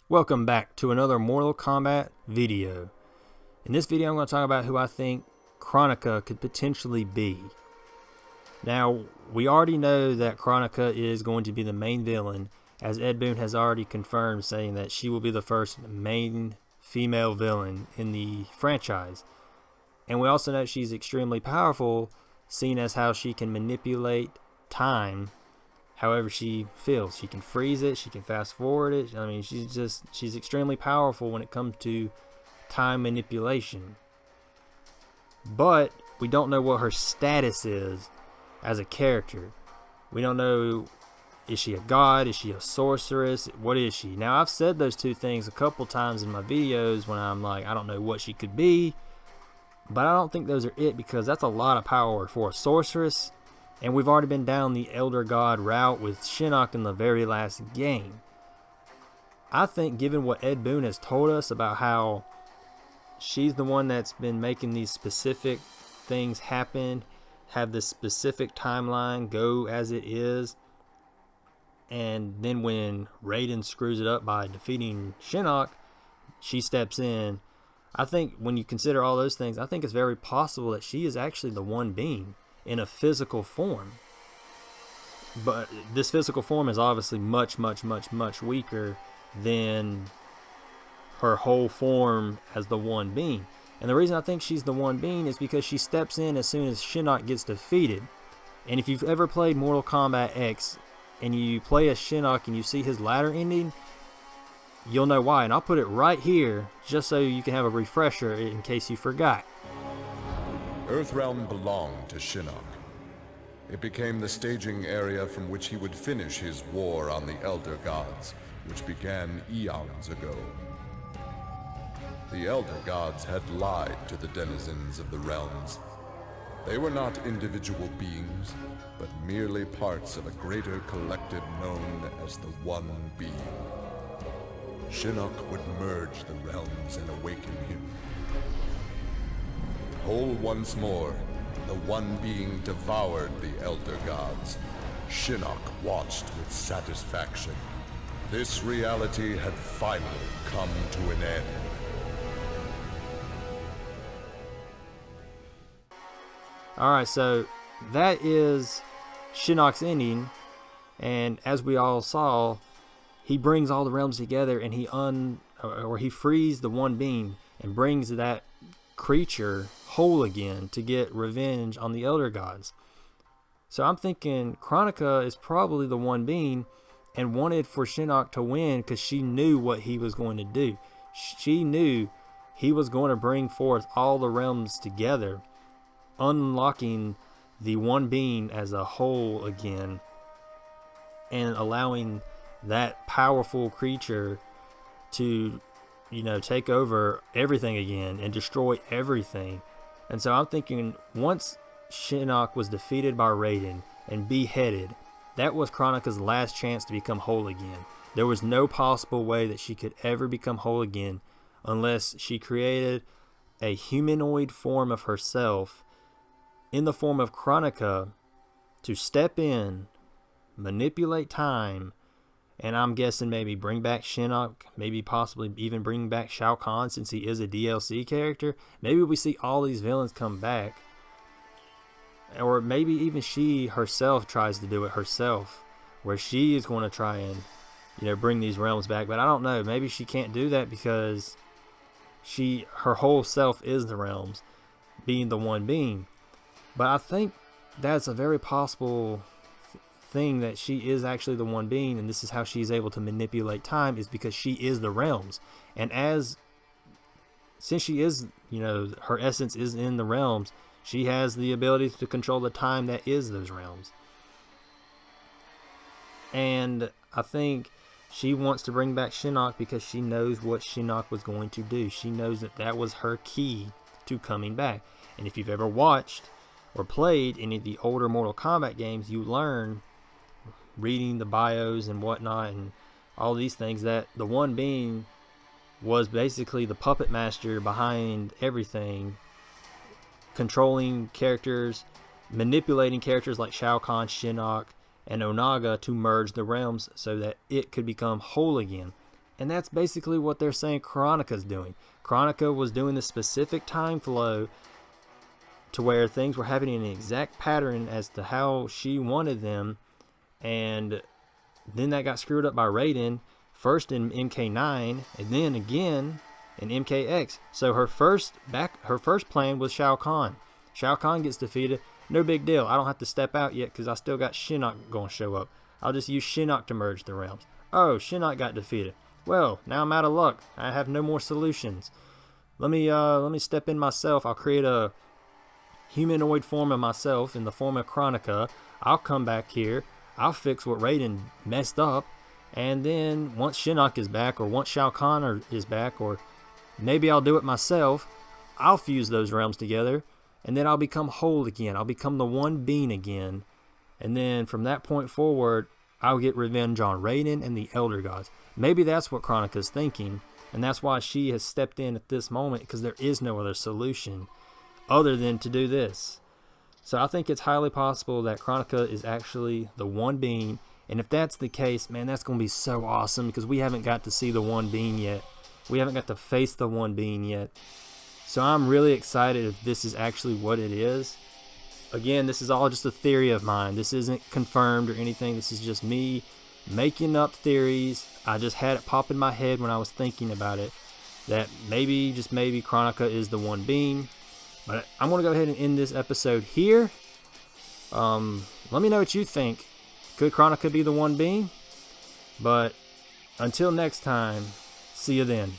Welcome back to another Mortal Kombat video. In this video I'm going to talk about who I think Kronika could potentially be. Now, we already know that Kronika is going to be the main villain, as Ed Boon has already confirmed, saying that she will be the first main female villain in the franchise. And we also know she's extremely powerful, seeing as how she can manipulate time however she feels. She can freeze it, she can fast forward it. I mean, she's extremely powerful when it comes to time manipulation. But we don't know what her status is as a character. We don't know, is she a god, is she a sorceress, what is she? Now, I've said those two things a couple times in my videos when I'm like, I don't know what she could be, but I don't think those are it, because that's a lot of power for a sorceress. And we've already been down the Elder God route with Shinnok in the very last game. I think, given what Ed Boon has told us about how she's the one that's been making these specific things happen, have this specific timeline go as it is, and then when Raiden screws it up by defeating Shinnok, she steps in. I think when you consider all those things, I think it's very possible that she is actually the One Being in a physical form. But this physical form is obviously much weaker than her whole form as the One Being. And the reason I think she's the One Being is because she steps in as soon as Shinnok gets defeated. And if you've ever played Mortal Kombat X and you play as Shinnok and you see his ladder ending, you'll know why. And I'll put it right here just so you can have a refresher in case you forgot. Earthrealm belonged to Shinnok. It became the staging area from which he would finish his war on the Elder Gods, which began eons ago. The Elder Gods had lied to the denizens of the realms. They were not individual beings, but merely parts of a greater collective known as the One Being. Shinnok would merge the realms and awaken him. Whole once more, the One Being devoured the Elder Gods. Shinnok watched with satisfaction. This reality had finally come to an end. Alright, so that is Shinnok's ending, and as we all saw, he brings all the realms together and he frees the One Being and brings that creature whole again to get revenge on the Elder Gods. So I'm thinking Kronika is probably the One Being and wanted for Shinnok to win because she knew what he was going to do. She knew he was going to bring forth all the realms together, unlocking the One Being as a whole again and allowing that powerful creature to, take over everything again and destroy everything. And so I'm thinking once Shinnok was defeated by Raiden and beheaded, that was Kronika's last chance to become whole again. There was no possible way that she could ever become whole again unless she created a humanoid form of herself in the form of Kronika to step in, manipulate time, and I'm guessing maybe bring back Shinnok, maybe possibly even bring back Shao Kahn since he is a DLC character. Maybe we see all these villains come back. Or maybe even she herself tries to do it herself, where she is going to try and, bring these realms back. But I don't know. Maybe she can't do that because her whole self is the realms, being the One Being. But I think that's a very possible thing, that she is actually the One Being, and this is how she's able to manipulate time, is because she is the realms. And since she is, her essence is in the realms, she has the ability to control the time that is those realms. And I think she wants to bring back Shinnok because she knows what Shinnok was going to do. She knows that that was her key to coming back. And if you've ever watched or played any of the older Mortal Kombat games, you learn, reading the bios and whatnot and all these things, that the One Being was basically the puppet master behind everything, controlling characters, manipulating characters like Shao Kahn, Shinnok, and Onaga to merge the realms so that it could become whole again. And that's basically what they're saying Kronika's doing. Kronika was doing this specific time flow to where things were happening in an exact pattern as to how she wanted them, and then that got screwed up by Raiden, first in MK9 and then again in MKX. So her first plan was Shao Kahn. Shao Kahn gets defeated, no big deal. I don't have to step out yet because I still got Shinnok going to show up. I'll just use Shinnok to merge the realms. Oh, Shinnok got defeated. Well, now I'm out of luck. I have no more solutions. Let me step in myself. I'll create a humanoid form of myself in the form of Kronika. I'll come back here. I'll fix what Raiden messed up. And then once Shinnok is back, or once Shao Kahn is back, or maybe I'll do it myself, I'll fuse those realms together. And then I'll become whole again. I'll become the one being again. And then from that point forward, I'll get revenge on Raiden and the Elder Gods. Maybe that's what Kronika's thinking. And that's why she has stepped in at this moment, because there is no other solution other than to do this. So I think it's highly possible that Kronika is actually the one being. And if that's the case, man, that's going to be so awesome, because we haven't got to see the one being yet. We haven't got to face the one being yet. So I'm really excited if this is actually what it is. Again, this is all just a theory of mine. This isn't confirmed or anything. This is just me making up theories. I just had it pop in my head when I was thinking about it, that maybe, just maybe, Kronika is the one being. But I'm going to go ahead and end this episode here. Let me know what you think. Could Kronika be the one being? But until next time, see you then.